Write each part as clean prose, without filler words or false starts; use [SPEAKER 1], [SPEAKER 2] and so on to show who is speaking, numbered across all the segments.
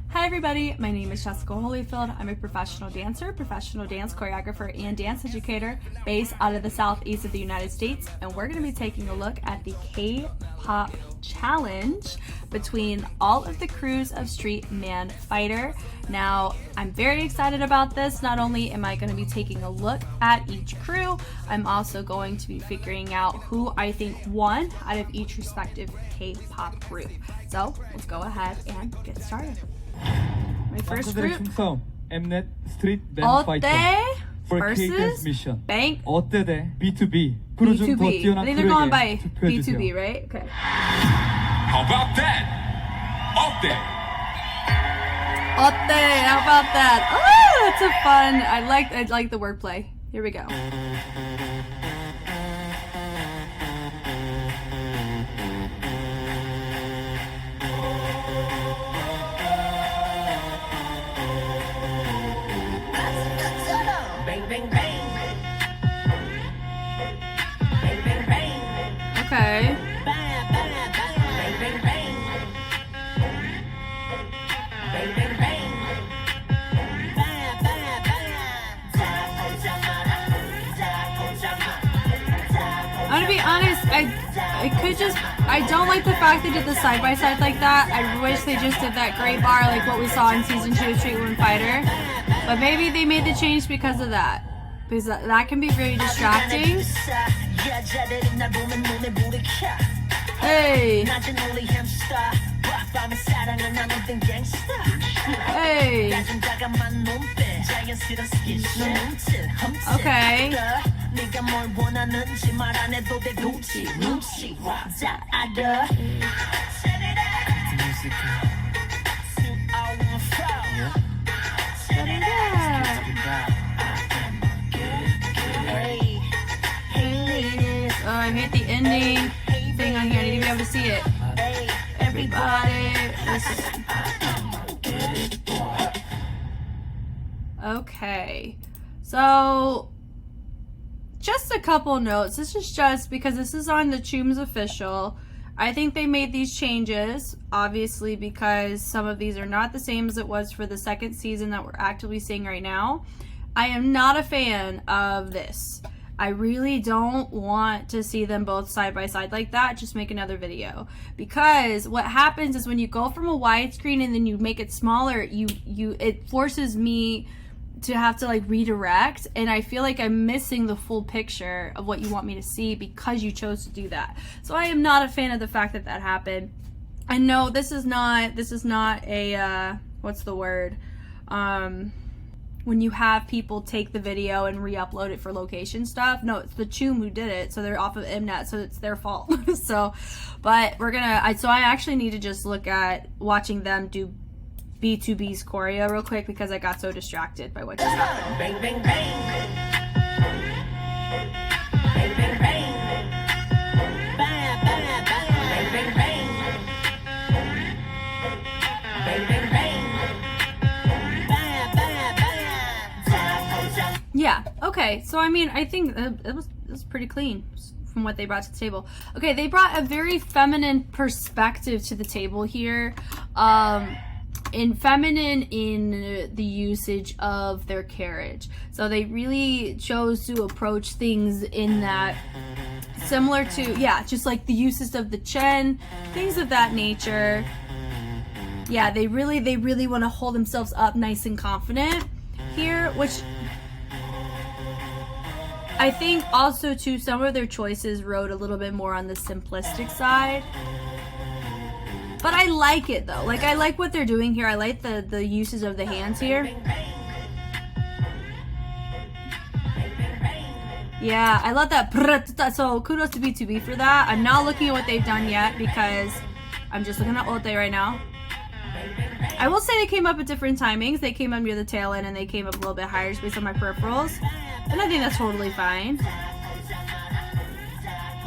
[SPEAKER 1] Hi everybody, my name is Jessica Holyfield. I'm a professional dancer, professional dance choreographer, and dance educator based out of the southeast of the United States, and we're going to be taking a look at the K-pop challenge between all of the crews of Street Man Fighter. Now, I'm very excited about this. Not only am I going to be taking a look at each crew, I'm also going to be figuring out who I think won out of each respective K-pop group. So, let's go ahead and get started. My first group,
[SPEAKER 2] Mnet Street Man Fighter
[SPEAKER 1] Eo-Ddae
[SPEAKER 2] versus
[SPEAKER 1] versus
[SPEAKER 2] Bank
[SPEAKER 1] Banktwobrothers.
[SPEAKER 2] B2B 크루 중 더
[SPEAKER 1] B2B.
[SPEAKER 2] 뛰어난
[SPEAKER 1] I think they're going by
[SPEAKER 2] 크루에게 투표해주세요.
[SPEAKER 1] B2B, right? Okay.
[SPEAKER 3] How about that? 어때?
[SPEAKER 1] Eo-Ddae, how about that? Oh, that's a fun. I like the wordplay. Here we go. Okay. I'm gonna be honest, I don't like the fact they did the side by side like that. I wish they just did that great bar like what we saw in season 2 of Street Man Fighter. But maybe they made the change because of that. Because that can be very distracting. Hey! Hey! Okay. Oh, I hate the ending thing on here. I need to be able to see it. Everybody, listen. Okay, so just a couple notes. This is just because this is on the Choom's official. I think they made these changes, obviously, because some of these are not the same as it was for the second season that we're actively seeing right now. I am not a fan of this. I really don't want to see them both side by side like that. Just make another video, because what happens is when you go from a widescreen and then you make it smaller, it forces me to have to like redirect, and I feel like I'm missing the full picture of what you want me to see because you chose to do that. So I am not a fan of the fact that that happened. I know this is not a what's the word, when you have people take the video and re-upload it for location stuff. No, it's the Choom who did it, so they're off of Mnet, so it's their fault. So, but I actually need to just look at watching them do B2B's choreo real quick, because I got so distracted by what just happened.
[SPEAKER 3] Bang bang bang. Bang bang bang. Bang bang bang. Bang bang bang. Bang bang bang.
[SPEAKER 1] Yeah, okay, so I mean, I think it was pretty clean from what they brought to the table. Okay, they brought a very feminine perspective to the table here. Feminine in the usage of their carriage. So they really chose to approach things in that, similar to, yeah, just like the uses of the chen, things of that nature. Yeah, they really want to hold themselves up nice and confident here, which I think also too, some of their choices rode a little bit more on the simplistic side. But I like it though. Like, I like what they're doing here. I like the uses of the hands here. Yeah, I love that. So kudos to B2B for that. I'm not looking at what they've done yet because I'm just looking at Eo-Ddae right now. I will say they came up at different timings. They came up near the tail end and they came up a little bit higher based on my peripherals. And I think that's totally fine.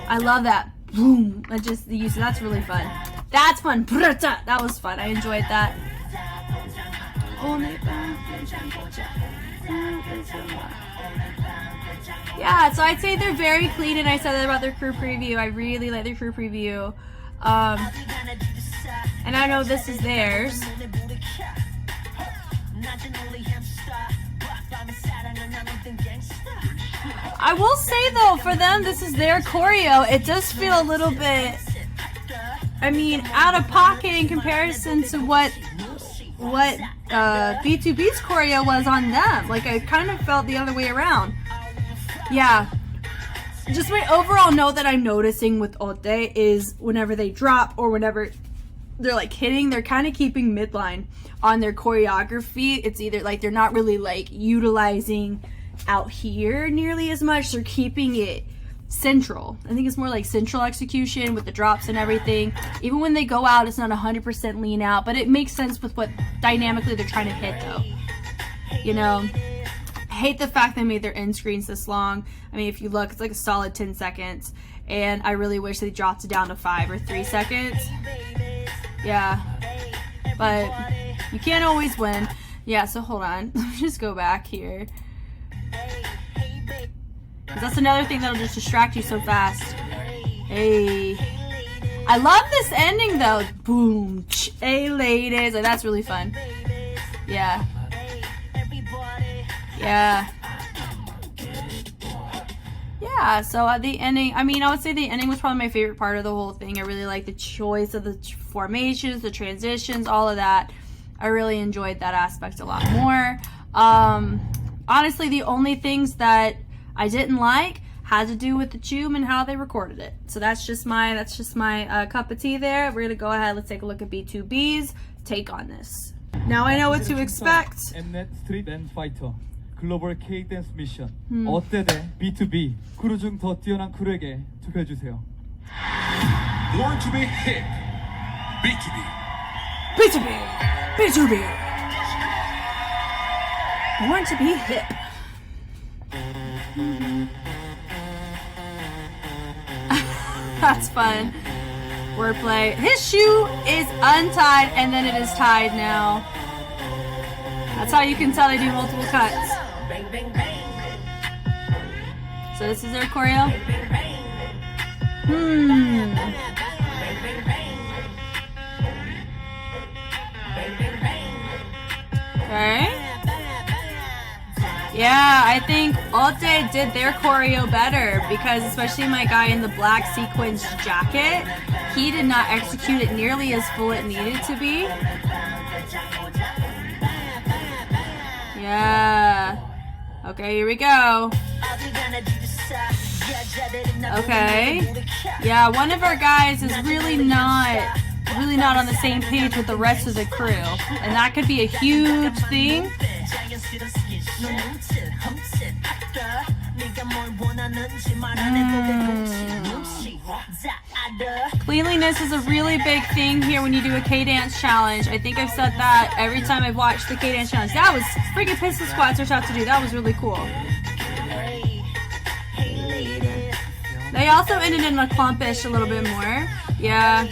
[SPEAKER 1] I love that. Boom. The use. That's really fun. That's fun. That was fun. I enjoyed that. Yeah, so I'd say they're very clean, and I said that about their crew preview. I really like their crew preview. And I know this is theirs. I will say though, for them, this is their choreo. It does feel a little bit, I mean, out of pocket in comparison to what B2B's choreo was on them. Like, I kind of felt the other way around. Yeah. Just my overall note that I'm noticing with Eo-Ddae is whenever they drop or whenever they're like hitting, they're kind of keeping midline on their choreography. It's either like they're not really like utilizing out here nearly as much. They're keeping it central. I think it's more like central execution with the drops and everything. Even when they go out, it's not 100% lean out, but it makes sense with what dynamically they're trying to hit though. You know, I hate the fact they made their end screens this long. I mean, if you look, it's like a solid 10 seconds, and I really wish they dropped it down to 5 or 3 seconds. Yeah, but you can't always win. Yeah, so hold on. Let me just go back here. That's another thing that'll just distract you so fast. Hey. I love this ending though. Boom. Hey ladies. Like, that's really fun. Yeah. Yeah. Yeah, so the ending, I mean, I would say the ending was probably my favorite part of the whole thing. I really like the choice of the formations, the transitions, all of that. I really enjoyed that aspect a lot more. Honestly, the only things that I didn't like had to do with the tune and how they recorded it. So that's just my cup of tea there. We're gonna go ahead. Let's take a look at B2B's take on this. Now I know what to expect.
[SPEAKER 2] Mnet 스트릿 앤 파이터 글로벌 K-댄스 미션 eo-Ddae 대 B2B 크루 중 더 뛰어난 크루에게 투표해 주세요.
[SPEAKER 4] Born to be hip. B2B.
[SPEAKER 1] B2B. B2B. Born to be hip. That's fun. Wordplay. His shoe is untied and then it is tied now. That's how you can tell they do multiple cuts. So this is their choreo. Okay. Yeah, I think Eo-Ddae did their choreo better because especially my guy in the black sequins jacket, he did not execute it nearly as full it needed to be. Yeah. Okay, here we go. Okay. Yeah, one of our guys is really not on the same page with the rest of the crew. And that could be a huge thing. Cleanliness is a really big thing here when you do a K-dance challenge. I think I've said that every time I've watched the K-dance challenge. That was freaking pistol squats they're about to do. That was really cool. They also ended in a clumpish a little bit more. Yeah.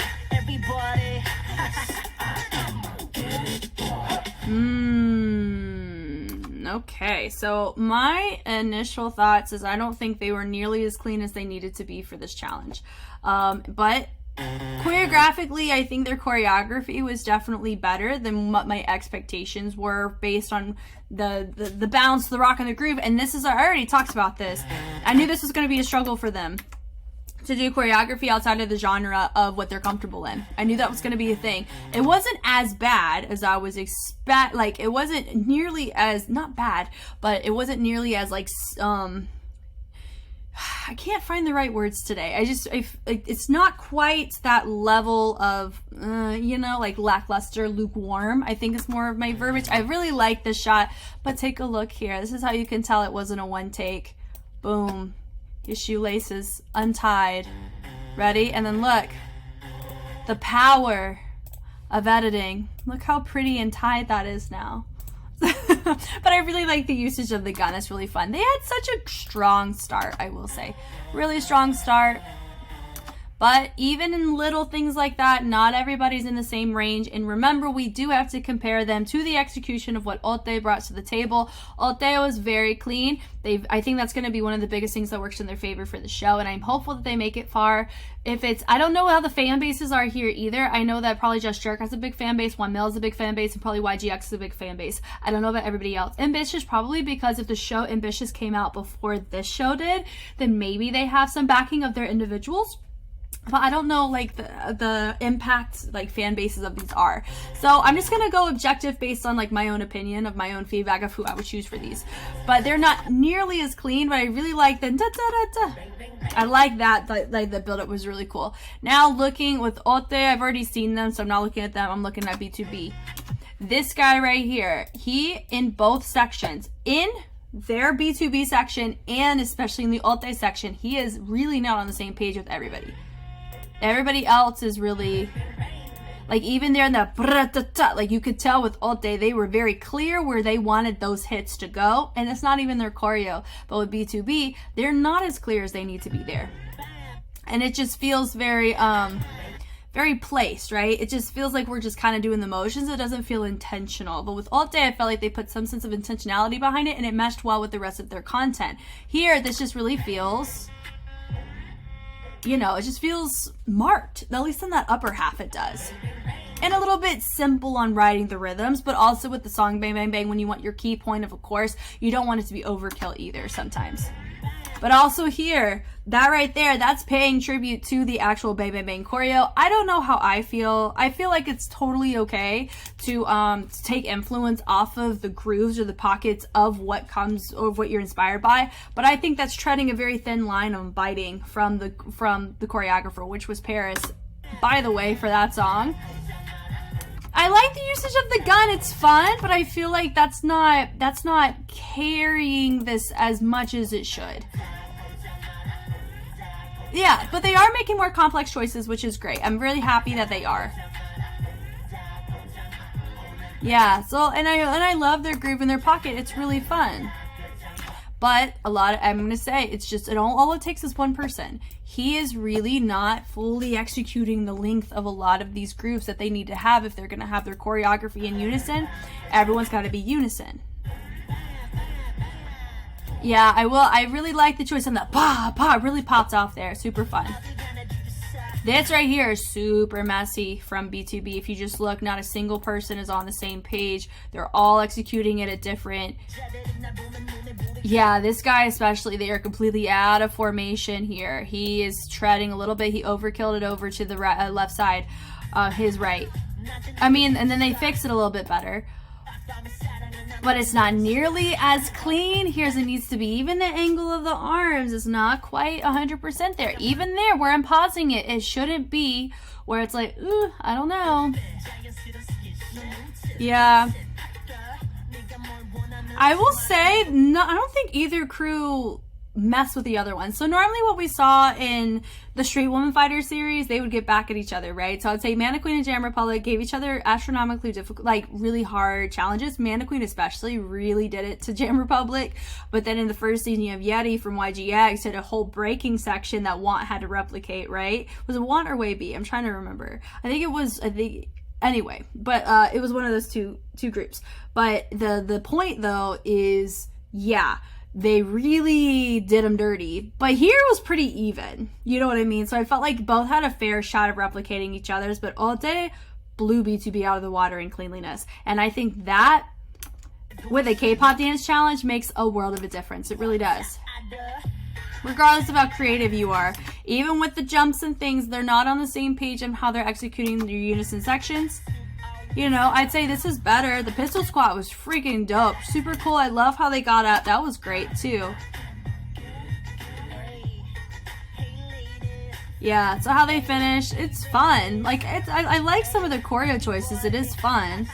[SPEAKER 1] Okay, so my initial thoughts is I don't think they were nearly as clean as they needed to be for this challenge. But choreographically, I think their choreography was definitely better than what my expectations were based on the bounce, the rock, and the groove. And this is, I already talked about this. I knew this was going to be a struggle for them to do choreography outside of the genre of what they're comfortable in. I knew that was going to be a thing. It wasn't as bad as I was like, it wasn't nearly as, not bad, but it wasn't nearly as like, I can't find the right words today. It's not quite that level of, you know, like lackluster, lukewarm. I think it's more of my verbiage. I really like this shot, but take a look here. This is how you can tell it wasn't a one take. Boom. His shoelaces untied. Ready? And then look. The power of editing. Look how pretty and tied that is now. But I really like the usage of the gun. It's really fun. They had such a strong start, I will say. Really strong start. But even in little things like that, not everybody's in the same range. And remember, we do have to compare them to the execution of what Eo-Ddae brought to the table. Eo-Ddae was very clean. I think that's going to be one of the biggest things that works in their favor for the show. And I'm hopeful that they make it far. I don't know how the fan bases are here either. I know that probably Just Jerk has a big fan base, 1Mil is a big fan base, and probably YGX is a big fan base. I don't know about everybody else. Ambitious, probably because if the show Ambitious came out before this show did, then maybe they have some backing of their individuals. But I don't know like the impact like fan bases of these are. So I'm just gonna go objective based on like my own opinion of my own feedback of who I would choose for these. But they're not nearly as clean, but I really like the I like that, like the build up was really cool. Now looking with Eo-Ddae, I've already seen them, so I'm not looking at them, I'm looking at B2B. This guy right here, he in both sections, in their B2B section and especially in the Eo-Ddae section, he is really not on the same page with everybody. Everybody else is really, like even there in the, like you could tell with Eo-Ddae, they were very clear where they wanted those hits to go. And it's not even their choreo. But with B2B, they're not as clear as they need to be there. And it just feels very, very placed, right? It just feels like we're just kind of doing the motions. It doesn't feel intentional. But with Eo-Ddae, I felt like they put some sense of intentionality behind it and it meshed well with the rest of their content. Here, this just really feels, you know, it just feels marked. At least in that upper half it does. And a little bit simple on writing the rhythms, but also with the song Bang Bang Bang, when you want your key point of a course, you don't want it to be overkill either sometimes. But also here, that right there, that's paying tribute to the actual Bang Bang Bang choreo. I don't know how I feel. I feel like it's totally okay to take influence off of the grooves or the pockets of what comes or what you're inspired by. But I think that's treading a very thin line of biting from the choreographer, which was Paris, by the way, for that song. I like the usage of the gun, it's fun, but I feel like that's not carrying this as much as it should. Yeah, but they are making more complex choices, which is great. I'm really happy that they are. Yeah, so and I love their groove in their pocket. It's really fun. But I'm gonna say it's just all it takes is one person. He is really not fully executing the length of a lot of these grooves that they need to have if they're gonna have their choreography in unison. Everyone's gotta be unison. Yeah, I really like the choice on the pa pa. It really pops off there. Super fun. This right here is super messy from B2B. If you just look, not a single person is on the same page. They're all executing it at different. Yeah, this guy especially, they are completely out of formation here. He is treading a little bit. He overkilled it over to the right, left side, his right. I mean, and then they fix it a little bit better. But it's not nearly as clean here as it needs to be. Even the angle of the arms is not quite 100% there. Even there, where I'm pausing it, it shouldn't be where it's like, ooh, I don't know. Yeah. I will say, no, I don't think either crew mess with the other one. So normally what we saw in the Street Woman Fighter series, they would get back at each other, right? So I'd say Mana Queen and Jam Republic gave each other astronomically difficult, like really hard challenges. Mana Queen especially really did it to Jam Republic. But then in the first season, you have Yeti from YGX did a whole breaking section that Want had to replicate, right? Was it Want or Way B? I'm trying to remember. Anyway, but it was one of those two groups. But the point though is, yeah, they really did them dirty. But here it was pretty even. You know what I mean? So I felt like both had a fair shot of replicating each other's, but Eo-Ddae blew B2B out of the water in cleanliness. And I think that, with a K-pop dance challenge, makes a world of a difference. It really does. Regardless of how creative you are. Even with the jumps and things, they're not on the same page on how they're executing their unison sections. You know, I'd say this is better. The pistol squat was freaking dope. Super cool. I love how they got up. That was great too. Yeah, so how they finished, it's fun. Like, I like some of their choreo choices. It is fun.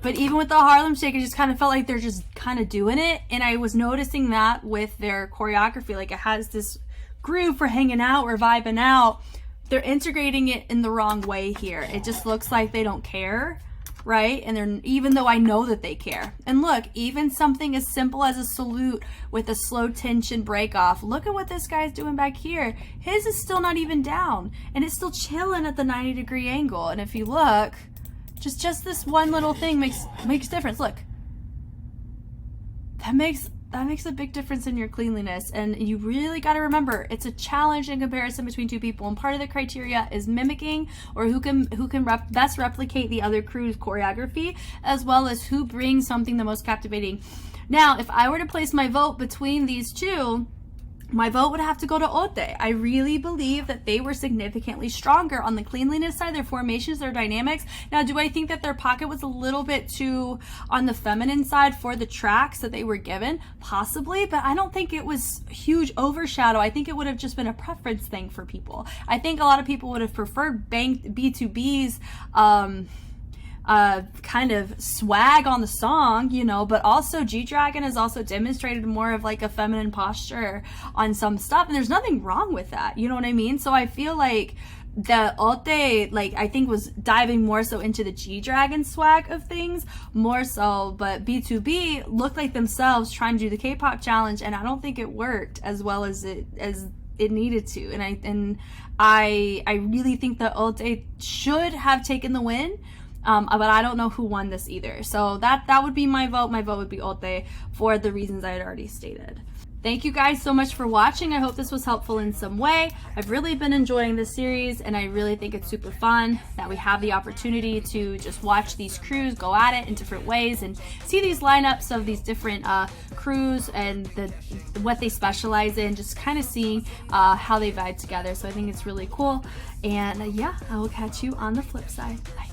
[SPEAKER 1] But even with the Harlem Shake, it just kind of felt like they're just kind of doing it. And I was noticing that with their choreography. Like, it has this groove for hanging out or vibing out. They're integrating it in the wrong way here. It just looks like they don't care. right? And they're, even though I know that they care. And look, even something as simple as a salute with a slow tension break off. Look at what this guy's doing back here. His is still not even down, and it's still chilling at the 90-degree angle. And if you look, just this one little thing makes difference. Look, that makes a big difference in your cleanliness. And you really got to remember, it's a challenge in comparison between two people, and part of the criteria is mimicking, or who can best replicate the other crew's choreography, as well as who brings something the most captivating. Now, if I were to place my vote between these two, my vote would have to go to Eo-Ddae. I really believe that they were significantly stronger on the cleanliness side, their formations, their dynamics. Now, do I think that their pocket was a little bit too on the feminine side for the tracks that they were given? Possibly, but I don't think it was huge overshadow. I think it would have just been a preference thing for people. I think a lot of people would have preferred B2B's kind of swag on the song, you know, but also G-Dragon has also demonstrated more of like a feminine posture on some stuff, and there's nothing wrong with that, you know what I mean? So I feel like the Eo-Ddae, like, I think was diving more so into the G-Dragon swag of things, more so, but B2B looked like themselves trying to do the K-pop challenge, and I don't think it worked as well as it needed to, and I really think that Eo-Ddae should have taken the win. But I don't know who won this either. So that would be my vote. My vote would be Eo-Ddae for the reasons I had already stated. Thank you guys so much for watching. I hope this was helpful in some way. I've really been enjoying this series, and I really think it's super fun that we have the opportunity to just watch these crews go at it in different ways and see these lineups of these different crews and what they specialize in, just kind of seeing how they vibe together. So I think it's really cool. And yeah, I will catch you on the flip side. Bye.